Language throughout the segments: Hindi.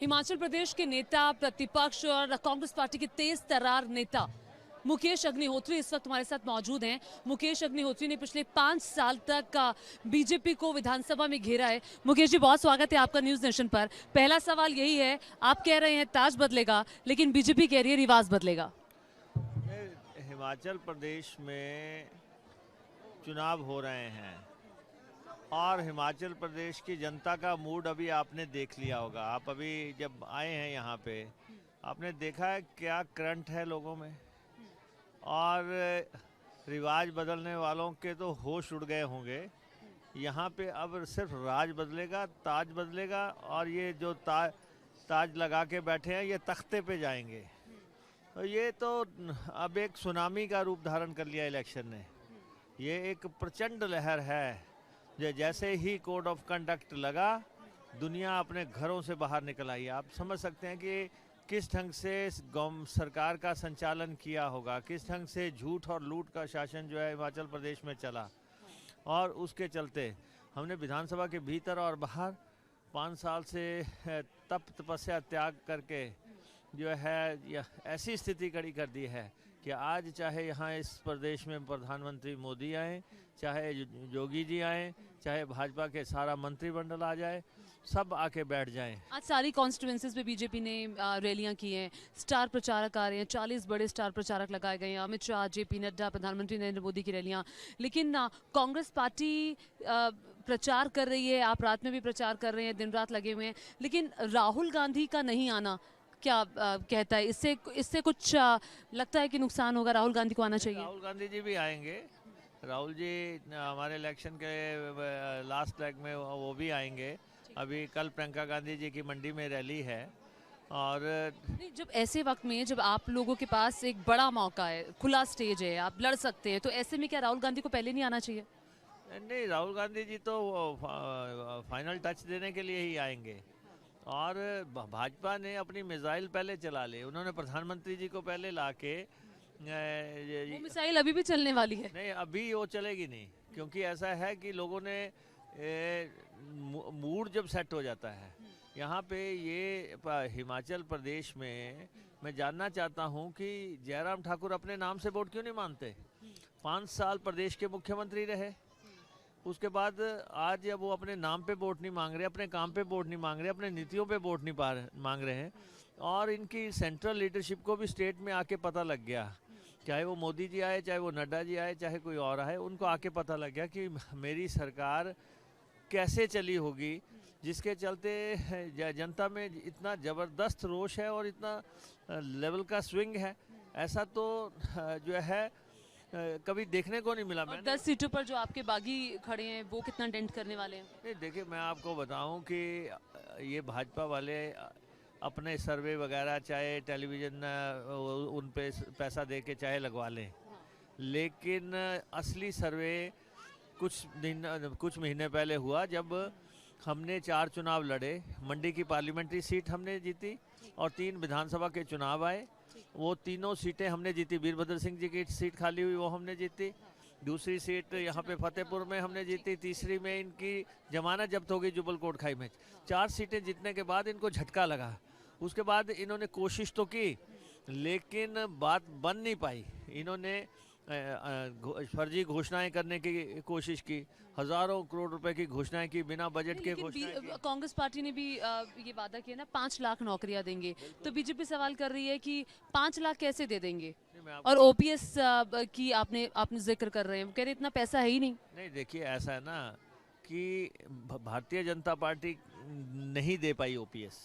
हिमाचल प्रदेश के नेता, प्रतिपक्ष और कांग्रेस पार्टी के तेज तर्रार नेता मुकेश अग्निहोत्री इस वक्त हमारे साथ मौजूद हैं। मुकेश अग्निहोत्री ने पिछले 5 साल तक बीजेपी को विधानसभा में घेरा है। मुकेश जी, बहुत स्वागत है आपका न्यूज नेशन पर। पहला सवाल यही है, आप कह रहे हैं ताज बदलेगा, लेकिन बीजेपी कह रही है रिवाज बदलेगा। हिमाचल प्रदेश में चुनाव हो रहे हैं और हिमाचल प्रदेश की जनता का मूड अभी आपने देख लिया होगा। आप अभी जब आए हैं यहाँ पे, आपने देखा है क्या करंट है लोगों में, और रिवाज बदलने वालों के तो होश उड़ गए होंगे। यहाँ पे अब सिर्फ राज बदलेगा, ताज बदलेगा, और ये जो ताज लगा के बैठे हैं ये तख्ते पे जाएंगे। तो ये तो अब एक सुनामी का रूप धारण कर लिया इलेक्शन ने। ये एक प्रचंड लहर है। जैसे ही कोड ऑफ कंडक्ट लगा, दुनिया अपने घरों से बाहर निकल आई। आप समझ सकते हैं कि किस ढंग से सरकार का संचालन किया होगा, किस ढंग से झूठ और लूट का शासन जो है हिमाचल प्रदेश में चला। और उसके चलते हमने विधानसभा के भीतर और बाहर 5 साल से तपस्या त्याग करके जो है ऐसी स्थिति खड़ी कर दी है कि आज चाहे यहाँ इस प्रदेश में प्रधानमंत्री मोदी आए, चाहे योगी जी आए, चाहे भाजपा के सारा मंत्रिमंडल आ जाए, सब आके बैठ जाएं। आज सारी कॉन्स्टिट्यूएंसीज पे बीजेपी ने रैलियां की हैं, स्टार प्रचारक आ रहे हैं, 40 बड़े स्टार प्रचारक लगाए गए हैं। अमित शाह, जेपी नड्डा, प्रधानमंत्री नरेंद्र मोदी की रैलियां। लेकिन कांग्रेस पार्टी प्रचार कर रही है, आप रात में भी प्रचार कर रहे हैं, दिन रात लगे हुए हैं, लेकिन राहुल गांधी का नहीं आना क्या कहता है? इससे कुछ लगता है कि नुकसान होगा? राहुल गांधी को आना चाहिए। राहुल गांधी जी भी आएंगे। राहुल जी हमारे इलेक्शन के लास्ट लेग में वो भी आएंगे। अभी कल प्रियंका गांधी जी की मंडी में रैली है। और नहीं, जब ऐसे वक्त में जब आप लोगों के पास एक बड़ा मौका है, खुला स्टेज है, आप लड़ सकते हैं, तो ऐसे में क्या राहुल गांधी को पहले नहीं आना चाहिए? नहीं, राहुल गांधी जी तो फाइनल टच देने के लिए ही आएंगे। और भाजपा ने अपनी मिसाइल पहले चला ली। उन्होंने प्रधानमंत्री जी को पहले लाके वो मिसाइल अभी भी चलने वाली है। नहीं, अभी वो चलेगी नहीं, क्योंकि ऐसा है कि लोगों ने मूड जब सेट हो जाता है यहाँ पे, ये हिमाचल प्रदेश में मैं जानना चाहता हूँ कि जयराम ठाकुर अपने नाम से वोट क्यों नहीं मानते? 5 साल प्रदेश के मुख्यमंत्री रहे। उसके बाद आज जब वो अपने नाम पे वोट नहीं मांग रहे, अपने काम पे वोट नहीं मांग रहे, अपने नीतियों पे वोट नहीं मांग रहे हैं, और इनकी सेंट्रल लीडरशिप को भी स्टेट में आके पता लग गया, चाहे वो मोदी जी आए, चाहे वो नड्डा जी आए, चाहे कोई और आए, उनको आके पता लग गया कि मेरी सरकार कैसे चली होगी, जिसके चलते जनता में इतना ज़बरदस्त रोष है और इतना लेवल का स्विंग है। ऐसा तो जो है कभी देखने को नहीं मिला। मैंने 10 सीटों पर जो आपके बागी खड़े हैं, वो कितना डेंट करने वाले हैं? नहीं, देखिए, मैं आपको बताऊं कि ये भाजपा वाले अपने सर्वे वगैरह चाहे टेलीविज़न उन पे पैसा दे के चाहे लगवा लें, लेकिन असली सर्वे कुछ महीने पहले हुआ, जब हमने 4 चुनाव लड़े। मंडी की पार्लियामेंट्री सीट हमने जीती और 3 विधानसभा के चुनाव आए, वो तीनों सीटें हमने जीती। वीरभद्र सिंह जी की सीट खाली हुई, वो हमने जीती। दूसरी सीट यहाँ पे फतेहपुर में हमने जीती। तीसरी में इनकी जमानत जब्त हो गई जुबल कोट खाई में। 4 सीटें जीतने के बाद इनको झटका लगा। उसके बाद इन्होंने कोशिश तो की, लेकिन बात बन नहीं पाई। इन्होंने फर्जी घोषणाएं करने की कोशिश की, हजारों करोड़ रुपए की घोषणाएं की, बिना बजट के घोषणाएं की। कांग्रेस पार्टी ने भी ये वादा किया ना, 5 लाख नौकरियां देंगे, तो बीजेपी सवाल कर रही है कि 5 लाख कैसे दे देंगे? और ओपीएस की आपने जिक्र कर रहे हैं, कह रहे इतना पैसा है ही नहीं। नहीं, देखिए, ऐसा है ना कि भारतीय जनता पार्टी नहीं दे पाई ओपीएस,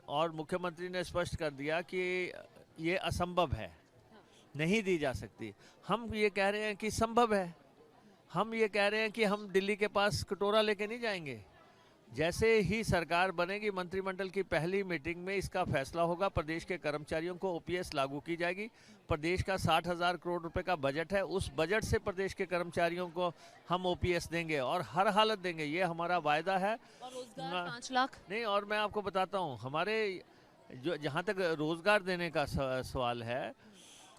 और मुख्यमंत्री ने स्पष्ट कर दिया कि ये असंभव है, नहीं दी जा सकती। हम ये कह रहे हैं कि संभव है। हम ये कह रहे हैं कि हम दिल्ली के पास कटोरा लेके नहीं जाएंगे। जैसे ही सरकार बनेगी, मंत्रिमंडल की पहली मीटिंग में इसका फैसला होगा। प्रदेश के कर्मचारियों को ओपीएस लागू की जाएगी। प्रदेश का 60,000 करोड़ रुपए का बजट है, उस बजट से प्रदेश के कर्मचारियों को हम ओपीएस देंगे, और हर हालत देंगे, ये हमारा वायदा है। और रोजगार 5 लाख नहीं, और मैं आपको बताता हूँ, हमारे जो जहाँ तक रोजगार देने का सवाल है,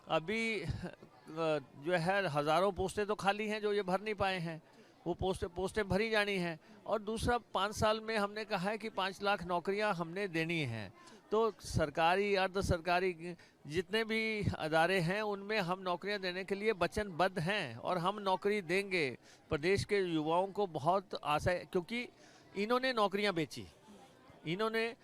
अभी जो है हज़ारों पोस्टें तो खाली हैं जो ये भर नहीं पाए हैं। वो पोस्टें भरी जानी हैं। और दूसरा 5 साल में हमने कहा है कि 5 लाख नौकरियां हमने देनी हैं। तो सरकारी अर्ध सरकारी जितने भी अदारे हैं उनमें हम नौकरियां देने के लिए वचनबद्ध हैं और हम नौकरी देंगे। प्रदेश के युवाओं को बहुत आशा है, क्योंकि इन्होंने नौकरियां बेची, इन्होंने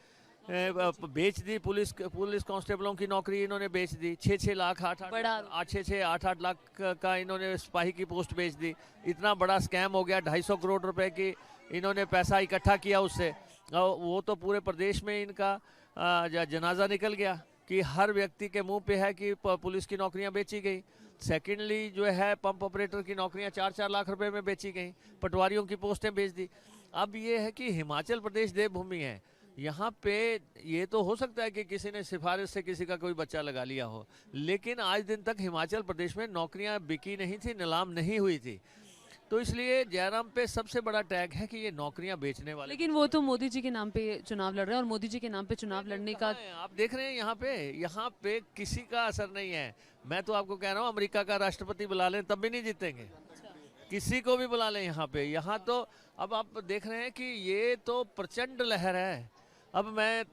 बेच दी। पुलिस कांस्टेबलों की नौकरी इन्होंने बेच दी। 6-6 लाख 8-8 लाख का इन्होंने सिपाही की पोस्ट बेच दी। इतना बड़ा स्कैम हो गया। 250 करोड़ रुपए की इन्होंने पैसा इकट्ठा किया उससे। वो तो पूरे प्रदेश में इनका जनाजा निकल गया कि हर व्यक्ति के मुंह पे है कि पुलिस की नौकरियां बेची गई। सेकेंडली जो है पंप ऑपरेटर की नौकरियां 4-4 लाख रुपए में बेची गई। पटवारियों की पोस्टें बेच दी। अब ये है कि हिमाचल प्रदेश देवभूमि है, यहाँ पे ये तो हो सकता है कि किसी ने सिफारिश से किसी का कोई बच्चा लगा लिया हो, लेकिन आज दिन तक हिमाचल प्रदेश में नौकरियां बिकी नहीं थी, नीलाम नहीं हुई थी। तो इसलिए जयराम पे सबसे बड़ा टैग है कि ये नौकरियां बेचने वाले। लेकिन वो तो मोदी जी के नाम पे चुनाव लड़ रहे हैं और मोदी जी के नाम पे चुनाव लड़ने का आप देख रहे हैं यहाँ पे किसी का असर नहीं है। मैं तो आपको कह रहा हूँ अमेरिका का राष्ट्रपति बुला लें तब भी नहीं जीतेंगे। किसी को भी बुला लें यहाँ पे। यहाँ तो अब आप देख रहे हैं कि ये तो प्रचंड लहर है। अब मैं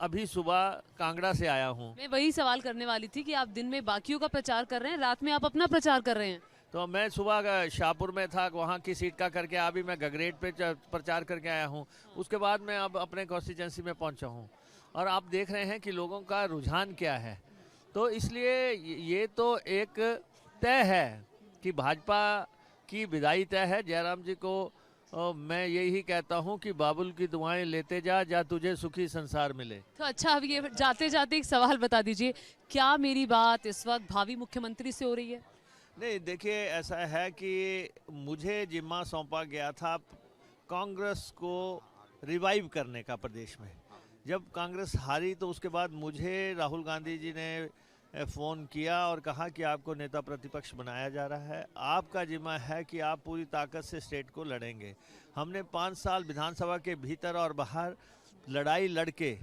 अभी सुबह कांगड़ा से आया हूँ। मैं वही सवाल करने वाली थी कि आप दिन में बाकियों का प्रचार कर रहे हैं, रात में आप अपना प्रचार कर रहे हैं। तो मैं सुबह शाहपुर में था, वहाँ की सीट का करके अभी मैं गगरेट पे प्रचार करके आया हूँ। उसके बाद मैं अब अपने कॉन्स्टिट्यूंसी में पहुँचा हूँ और आप देख रहे हैं कि लोगों का रुझान क्या है। तो इसलिए ये तो एक तय है कि भाजपा की विदाई तय है। जयराम जी को मैं यही कहता हूँ कि बाबुल की दुआएं लेते जा तुझे सुखी संसार मिले। तो अच्छा, अब ये जाते जाते एक सवाल बता दीजिए, क्या मेरी बात इस वक्त भावी मुख्यमंत्री से हो रही है? नहीं, देखिए ऐसा है कि मुझे जिम्मा सौंपा गया था कांग्रेस को रिवाइव करने का प्रदेश में। जब कांग्रेस हारी तो उसके बाद मुझे राहुल गांधी जी ने फ़ोन किया और कहा कि आपको नेता प्रतिपक्ष बनाया जा रहा है, आपका जिम्मा है कि आप पूरी ताकत से स्टेट को लड़ेंगे। हमने 5 साल विधानसभा के भीतर और बाहर लड़ाई लड़के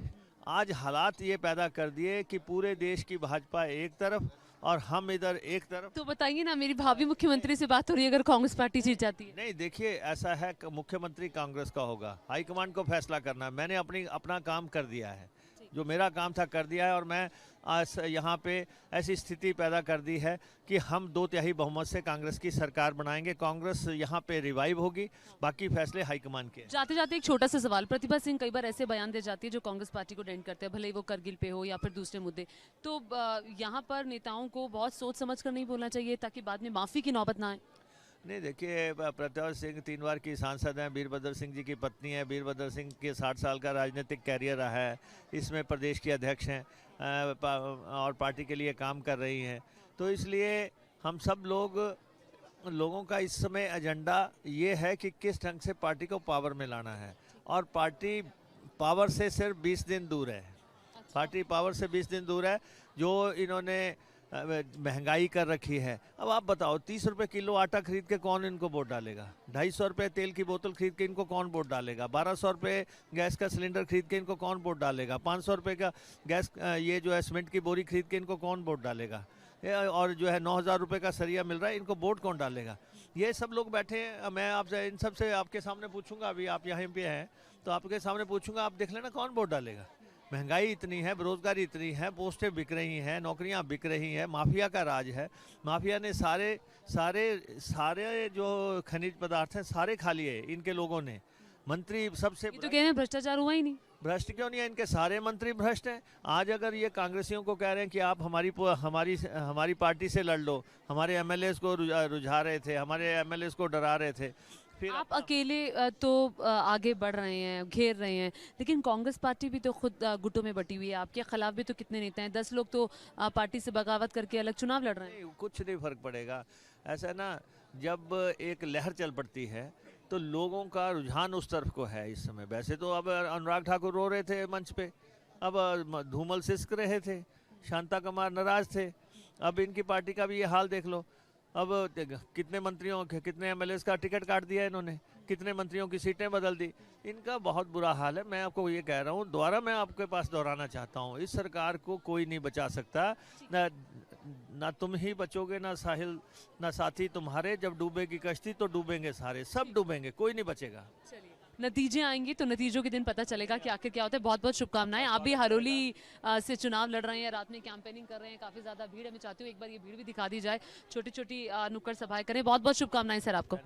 आज हालात ये पैदा कर दिए कि पूरे देश की भाजपा एक तरफ और हम इधर एक तरफ। तो बताइए ना, मेरी भावी मुख्यमंत्री से बात हो रही है अगर कांग्रेस पार्टी जीत जाती है। नहीं, देखिए ऐसा है कि मुख्यमंत्री कांग्रेस का होगा, हाईकमान को फैसला करना है। मैंने अपना काम कर दिया है, जो मेरा काम था कर दिया है और मैं आज यहाँ पे ऐसी स्थिति पैदा कर दी है कि हम 2/3 बहुमत से कांग्रेस की सरकार बनाएंगे। कांग्रेस यहाँ पे रिवाइव होगी, बाकी फैसले हाईकमान के। जाते जाते एक छोटा सा सवाल, प्रतिभा सिंह कई बार ऐसे बयान दे जाती है जो कांग्रेस पार्टी को डेंट करते हैं, भले ही वो करगिल पे हो या फिर दूसरे मुद्दे। तो यहाँ पर नेताओं को बहुत सोच समझ कर नहीं बोलना चाहिए ताकि बाद में माफी की नौबत ना आए। नहीं, देखिए प्रतिभा सिंह 3 बार की सांसद हैं, वीरभद्र सिंह जी की पत्नी है। वीरभद्र सिंह के 60 साल का राजनीतिक कैरियर रहा है, इसमें प्रदेश की अध्यक्ष हैं और पार्टी के लिए काम कर रही हैं। तो इसलिए हम सब लोगों का इस समय एजेंडा ये है कि किस ढंग से पार्टी को पावर में लाना है, और पार्टी पावर से सिर्फ 20 दिन दूर है। पार्टी पावर से 20 दिन दूर है। जो इन्होंने महंगाई कर रखी है, अब आप बताओ 30 रुपए किलो आटा खरीद के कौन इनको वोट डालेगा? 250 रुपए तेल की बोतल खरीद के इनको कौन वोट डालेगा? 1200 रुपए गैस का सिलेंडर खरीद के इनको कौन वोट डालेगा? 500 रुपए का गैस ये जो है सीमेंट की बोरी खरीद के इनको कौन वोट डालेगा? और जो है 9000 रुपए का सरिया मिल रहा है, इनको वोट कौन डालेगा? ये सब लोग बैठे हैं। मैं आपसे इन सब से आपके सामने पूछूंगा, अभी आप यहाँ पे हैं तो आपके सामने पूछूंगा, आप देख लेना कौन वोट डालेगा। महंगाई इतनी है, बेरोजगारी इतनी है, पोस्टें बिक रही हैं, नौकरियां बिक रही हैं, माफिया का राज है। माफिया ने सारे जो खनिज पदार्थ हैं सारे खा लिए इनके लोगों ने। मंत्री सबसे तो कह रहे हैं भ्रष्टाचार हुआ ही नहीं। भ्रष्ट क्यों नहीं है? इनके सारे मंत्री भ्रष्ट हैं। आज अगर ये कांग्रेसियों को कह रहे हैं कि आप हमारी पार्टी से लड़ लो, हमारे एमएलएस को रुझा रहे थे, हमारे एमएलएस को डरा रहे थे, फिर आप अकेले तो आगे बढ़ रहे हैं, घेर रहे हैं, लेकिन कांग्रेस पार्टी भी तो खुद गुटों में बटी हुई है। आपके खिलाफ भी तो कितने नेता हैं, 10 लोग तो पार्टी से बगावत करके अलग चुनाव लड़ रहे हैं। कुछ नहीं फर्क पड़ेगा। ऐसा ना, जब एक लहर चल पड़ती है तो लोगों का रुझान उस तरफ को है इस समय। वैसे तो अब अनुराग ठाकुर रो रहे थे मंच पे, अब धूमल सिसक रहे थे, शांता कुमार नाराज थे, अब इनकी पार्टी का भी ये हाल देख लो। अब कितने मंत्रियों के, कितने एमएलएस का टिकट काट दिया इन्होंने, कितने मंत्रियों की सीटें बदल दी। इनका बहुत बुरा हाल है। मैं आपको ये कह रहा हूँ, दोबारा मैं आपके पास दोहराना चाहता हूँ, इस सरकार को कोई नहीं बचा सकता। ना तुम ही बचोगे ना साहिल ना साथी तुम्हारे, जब डूबेगी कश्ती तो डूबेंगे सारे, सब डूबेंगे, कोई नहीं बचेगा। चलिए, नतीजे आएंगे तो नतीजों के दिन पता चलेगा कि आखिर क्या होता है। बहुत बहुत शुभकामनाएं। आप भी हरोली से चुनाव लड़ रहे हैं, रात में कैंपेनिंग कर रहे हैं, काफी ज्यादा भीड़ है। मैं चाहती हूँ एक बार ये भीड़ भी दिखा दी जाए, छोटी छोटी नुक्कड़ सभाएं करें। बहुत बहुत शुभकामनाएं सर आपको।